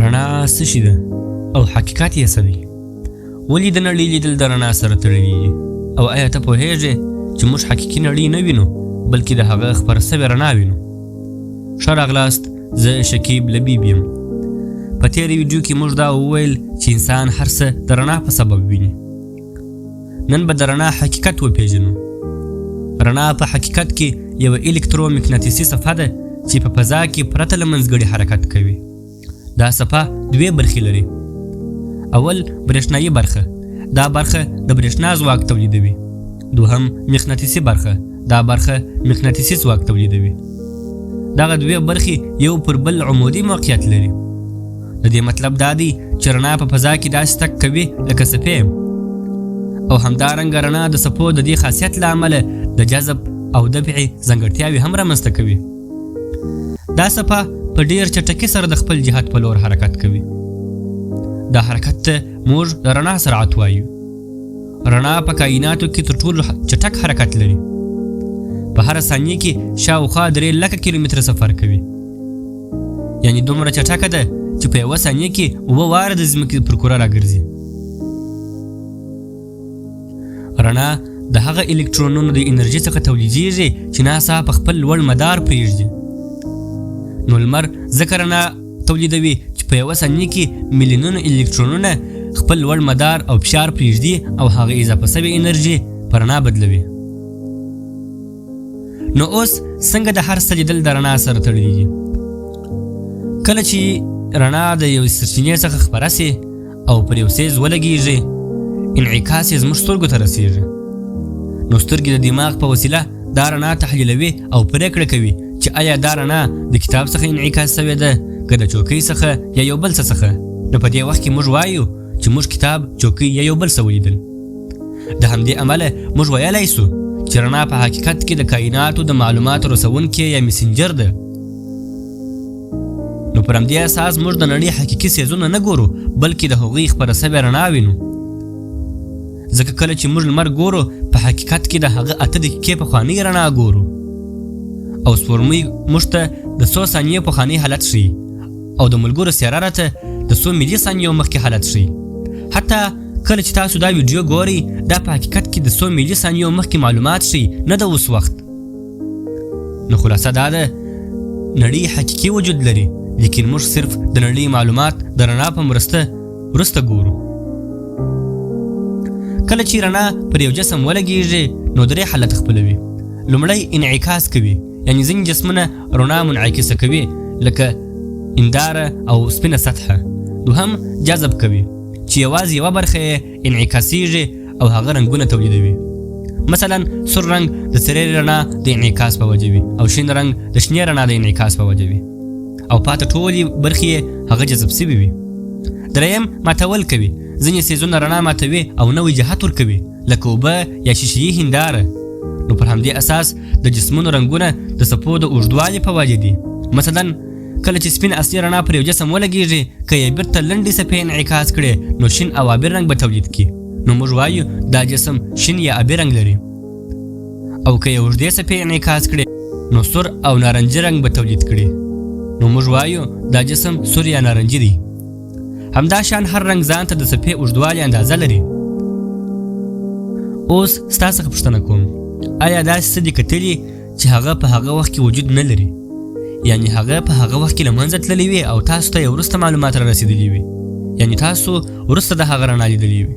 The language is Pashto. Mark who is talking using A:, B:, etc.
A: رڼا څه شي ده او حقیقت یې څه دی؟ ولې د نړۍ لیدل د رڼا سره تړلي دي؟ او آیا ته پوهېږې چې موږ حقیقي نړۍ نه وینو بلکې د هغه خپره سوې رڼا وینو؟ ښه راغلاست، زه شکیب لبیب یم. په تېره ویډیو کې موږ دا وویل چې انسان هر څه د رڼا په سبب ویني. نن به د رڼا حقیقت وپېژنو. رڼا په حقیقت کې یوه الکترومقناطیسي صفحه ده چې په فضا کې پرته له منځګړي حرکت کوي. دا صفحه دوې برخې لري. اول برېښنایي برخه، دا برخه د برېښنا ځواک تولیدوي. دوهم مقناطیسي برخه، دا برخه مقناطیسي ځواک تولیدوي. دغه دوې برخې یو پر بل عمودي موقعیت لري. د دې مطلب دا دی چې رڼا په فضا کې داسې تګ کوي لکه څپې، او همدارنګه رڼا د څپو د دې خاصیت له امله د جذب او دفعي ځانګړتیاوې هم رامنځته کوي. دا څپه په ډېر چټکۍ سره د خپل جهت په لور حرکت کوي. دا حرکت ته موږ د رڼا سرعت وایو. رڼا په کائناتو کې تر ټولو چټک حرکت لري. په هره ثانیه کې شاوخوا 3 لکه کیلومتره سفر کوي. یعنی دومره چټکه ده چې په یوه ثانیه کې 7 واره د ځمکې پر کره راګرځي. رڼا د هغه الکترونونو د انرژي څخه تولیدیږي چې ناسا په خپل لوړ مدار پرېږدي. نو لمر ځکه رڼا تولیدوي چې په یوه ثانیه کې میلیونونه الکترونونه خپل لوړ مدار او فشار پرېږدي او هغه اضافه شوې انرژي په رڼا بدلوي. نو اوس څنګه د هر څه لیدل د رڼا سره تړلي دي؟ کله چې رڼا د یوې سرچینې څخه خپره سي او پر یو څیز ولګېږي، انعکاس یې زموږ سترګو ته رسېږي. نو سترګې د دماغ په وسیله دا رڼا تحلیلوي او پرېکړه کوي چې آیا دا رڼا د کتاب څخه انعکاس شوې ده که د چوکۍ څخه یا یو بل څه څخه. نو په دې وخت کې موږ وایو چې موږ کتاب، چوکۍ یا یو بل څه ولیدل. د همدې امله موږ ویلی سو چې رڼا په حقیقت کې د کائناتو د معلوماتو رسونکی یا مسنجر ده. نو پر همدې اساس موږ د نړۍ حقیقي څیزونه نه ګورو بلکې د هغوی خپره سوې رڼا وینو. ځکه کله چې موږ لمر ګورو په حقیقت کې د هغه 8 دقیقې پخوانۍ رڼا ګورو، او سپوږمۍ موږ ته د 100 ثانیې پخوانی حالت ښیي، او د ملګرو سیاره راته د 100 ملي ثانیو مخکې حالت ښیي. حتی کله چې تاسو دا ویډیو ګورئ دا په حقیقت کې د 100 ملي ثانیو مخکې معلومات ښیي، نه د اوس وخت. نو خلاصه دا ده، نړۍ حقیقي وجود لري، لیکن موږ صرف د نړۍ معلومات د رڼا په مرسته وروسته ګورو. کله چې رڼا پر یو جسم ولګېږي نو 3 حالت خپلوي. لومړی انعکاس کوي، یعنی ځینې جسمونه رڼا منعکسه کوي لکه انداره او سپینه سطحه. دوهم جذب کوي چې یوازې یوه برخه یې انعکاسیږي او هغه رنګونه تولیدوي. مثلا سور رنګ د سرې رڼا د انعکاس په وجه وي، او شین رنګ د شنې رڼا د انعکاس په وجه وي، او پاته ټولې برخې هغه جذب سوي وي. دریم ماتول کوي، ځینې څیزونه رڼا ماتوي او نوی جهت ورکوي لکه اوبه یا شیشهیي هنداره. نو پر همدې اساس د جسمونو رنګونه د څپو د اوږدوالي په وجه دي. مثلا کله چې سپین اصلي رڼا پر یو جسم ولګېږي، که یې بیرته لنډې څپې انعکاس کړي نو شین او آبي رنګ به تولید کړي. نو موږ وایو دا جسم شین یا آبي رنګ لري. او که یې اوږدې څپې انعکاس کړي نو سور او نارنجي رنګ به تولید کړي. نو موږ وایو دا جسم سور یا نارنجي دی. همدا شان هر رنګ ځان ته د څپې اوږدوالي اندازه لري. اوس ستا څخه پوښتنه کوم، آیا داسې څه دي کتلي چې هغه په هغه وخت کې وجود نه لري؟ یعنی هغه په هغه وخت کې له منځه تللی وي او تاسو ته یې وروسته معلومات را رسېدلي وي، یعنی تاسو وروسته د هغه رڼا لیدلې وي.